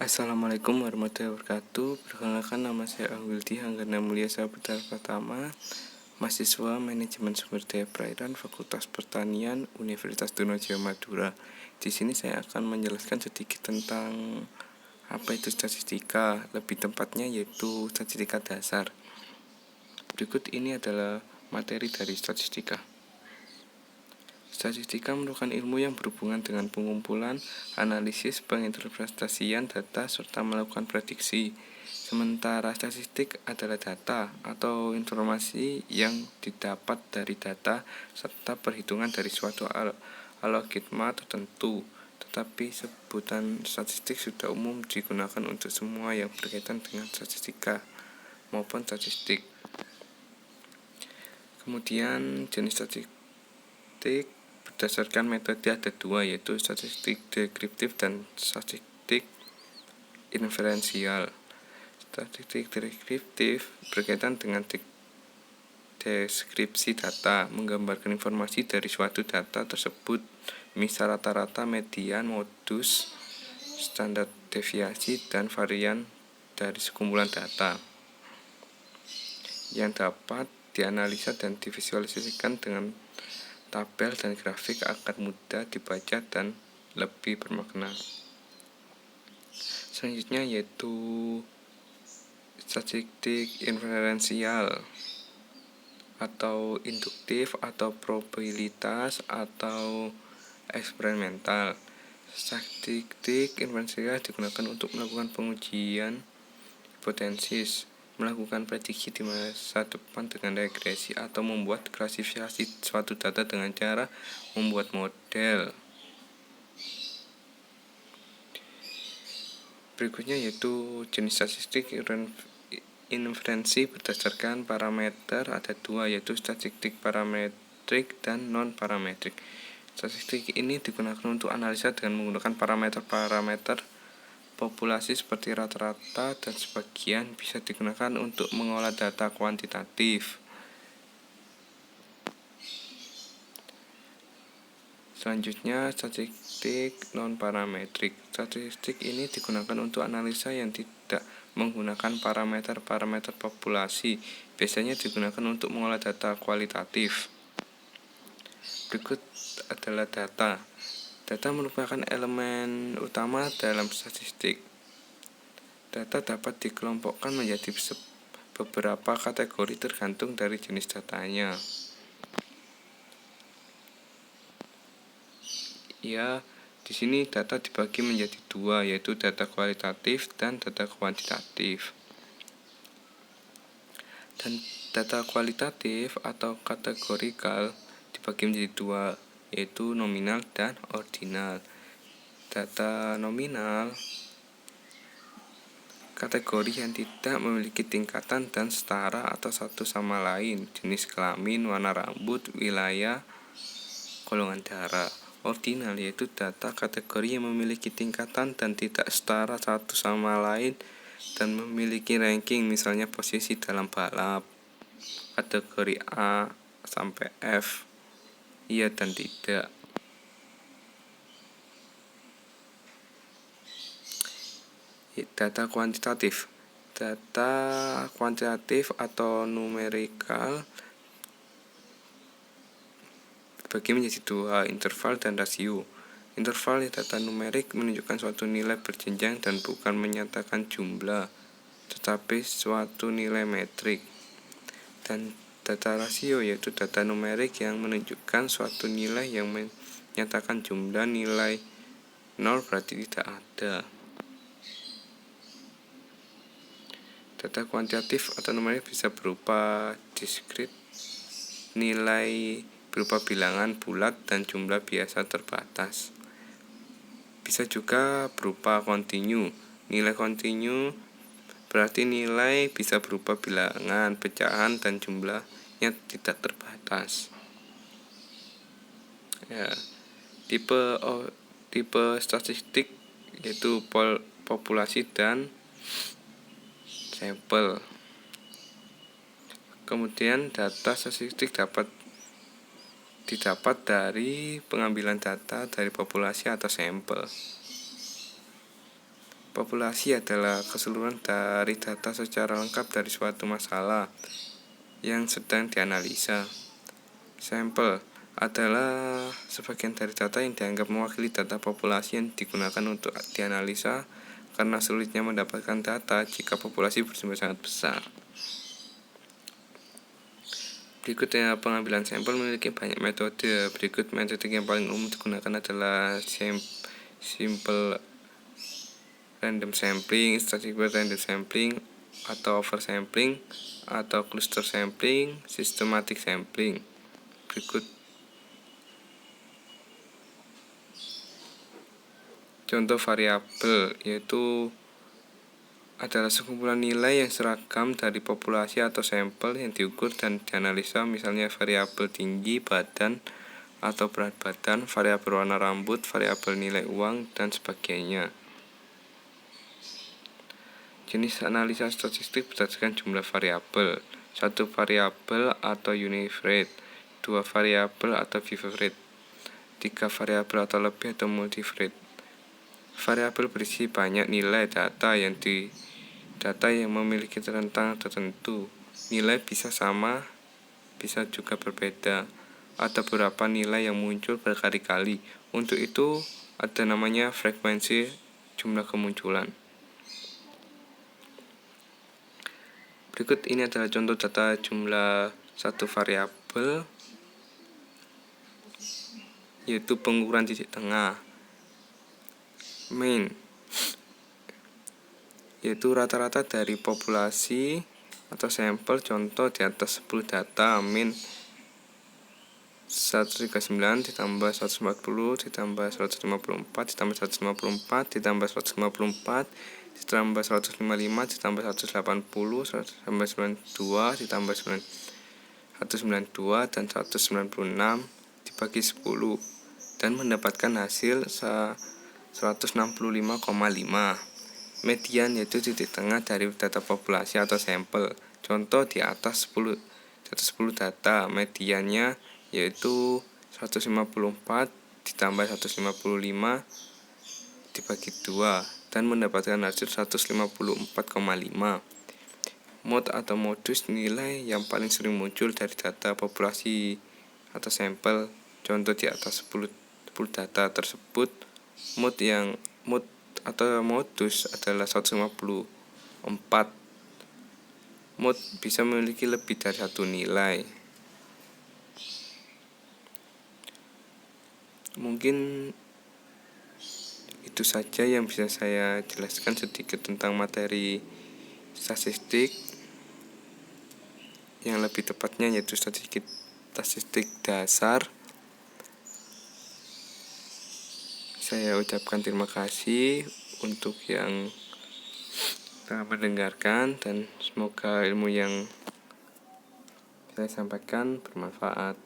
Assalamualaikum warahmatullahi wabarakatuh. Perkenalkan, nama saya Wildi Hanggana Mulia Saputra Pratama, mahasiswa Manajemen Sumber Daya Perairan Fakultas Pertanian Universitas Trunojoyo Madura. Di sini saya akan menjelaskan sedikit tentang apa itu statistika, lebih tepatnya yaitu statistika dasar. Berikut ini adalah materi dari statistika. Statistika merupakan ilmu yang berhubungan dengan pengumpulan, analisis, penginterpretasian data, serta melakukan prediksi. Sementara statistik adalah data atau informasi yang didapat dari data serta perhitungan dari suatu algoritma tertentu. Tetapi sebutan statistik sudah umum digunakan untuk semua yang berkaitan dengan statistika maupun statistik. Kemudian jenis statistik berdasarkan metode ada dua, yaitu statistik deskriptif dan statistik inferensial. Statistik deskriptif berkaitan dengan deskripsi data, menggambarkan informasi dari suatu data tersebut, misal rata-rata, median, modus, standar deviasi, dan varian dari sekumpulan data yang dapat dianalisa dan divisualisasikan dengan tabel dan grafik agar mudah dibaca dan lebih bermakna. Selanjutnya yaitu statistik inferensial atau induktif atau probabilitas atau eksperimental. Statistik inferensial digunakan untuk melakukan pengujian hipotesis, melakukan prediksi di masa depan dengan regresi, atau membuat klasifikasi suatu data dengan cara membuat model. Berikutnya yaitu jenis statistik inferensi berdasarkan parameter ada dua, yaitu statistik parametrik dan non-parametrik. Statistik ini digunakan untuk analisa dengan menggunakan parameter-parameter populasi seperti rata-rata, dan sebagian bisa digunakan untuk mengolah data kuantitatif. Selanjutnya statistik non-parametrik. Statistik ini digunakan untuk analisa yang tidak menggunakan parameter-parameter populasi. Biasanya digunakan untuk mengolah data kualitatif. Berikut adalah data. Data merupakan elemen utama dalam statistik. Data dapat dikelompokkan menjadi beberapa kategori tergantung dari jenis datanya. Di sini data dibagi menjadi dua, yaitu data kualitatif dan data kuantitatif. Dan data kualitatif atau kategorikal dibagi menjadi dua, yaitu nominal dan ordinal. Data nominal kategori yang tidak memiliki tingkatan dan setara atau satu sama lain, jenis kelamin, warna rambut, wilayah, golongan darah. Ordinal yaitu data kategori yang memiliki tingkatan dan tidak setara satu sama lain dan memiliki ranking, misalnya posisi dalam balap, kategori A sampai F, iya dan tidak. Data kuantitatif. Data kuantitatif atau numerikal dibagi menjadi dua, interval dan rasio. Interval data numerik menunjukkan suatu nilai berjenjang dan bukan menyatakan jumlah, tetapi suatu nilai metrik. Dan data rasio yaitu data numerik yang menunjukkan suatu nilai yang menyatakan jumlah. Nilai 0 berarti tidak ada. Data kuantitatif atau numerik bisa berupa diskrit, nilai berupa bilangan bulat dan jumlah biasa terbatas. Bisa juga berupa kontinu. Nilai kontinu berarti nilai bisa berupa bilangan, pecahan, dan jumlahnya tidak terbatas. Tipe statistik yaitu populasi dan sampel. Kemudian data statistik didapat dari pengambilan data dari populasi atau sampel. Populasi adalah keseluruhan dari data secara lengkap dari suatu masalah yang sedang dianalisa. Sampel adalah sebagian dari data yang dianggap mewakili data populasi yang digunakan untuk dianalisa karena sulitnya mendapatkan data jika populasi berjumlah sangat besar. Berikutnya, pengambilan sampel memiliki banyak metode. Berikut metode yang paling umum digunakan adalah simple random sampling, statistical random sampling, atau oversampling, atau cluster sampling, systematic sampling. Berikut contoh variabel, yaitu adalah sekumpulan nilai yang seragam dari populasi atau sampel yang diukur dan dianalisa, misalnya variabel tinggi badan atau berat badan, variabel warna rambut, variabel nilai uang, dan sebagainya. Jenis analisa statistik berdasarkan jumlah variabel. 1 variabel atau univariate, 2 variabel atau bivariate, 3 variabel atau lebih atau multivariate. Variabel berisi banyak nilai data yang memiliki rentang tertentu. Nilai bisa sama, bisa juga berbeda. Ada beberapa nilai yang muncul berkali-kali. Untuk itu ada namanya frekuensi jumlah kemunculan. Berikut ini adalah contoh data jumlah satu variabel, yaitu pengukuran titik tengah. Mean, yaitu rata-rata dari populasi atau sampel. Contoh di atas 10 data, mean 139 ditambah 140 ditambah 154 ditambah 154 ditambah 154 ditambah 155 ditambah 180 ditambah 92 ditambah 192 dan 196 dibagi 10 dan mendapatkan hasil 165,5. Median yaitu titik tengah dari data populasi atau sampel. Contoh di atas 10 data, mediannya yaitu 154 ditambah 155 dibagi 2 dan mendapatkan hasil 154,5. Mode atau modus nilai yang paling sering muncul dari data populasi atau sampel. Contoh di atas 10 data tersebut, mode atau modus adalah 154. Mode bisa memiliki lebih dari satu nilai. Mungkin itu saja yang bisa saya jelaskan sedikit tentang materi statistik, yang lebih tepatnya yaitu statistik dasar. Saya ucapkan terima kasih untuk yang telah mendengarkan, dan semoga ilmu yang saya sampaikan bermanfaat.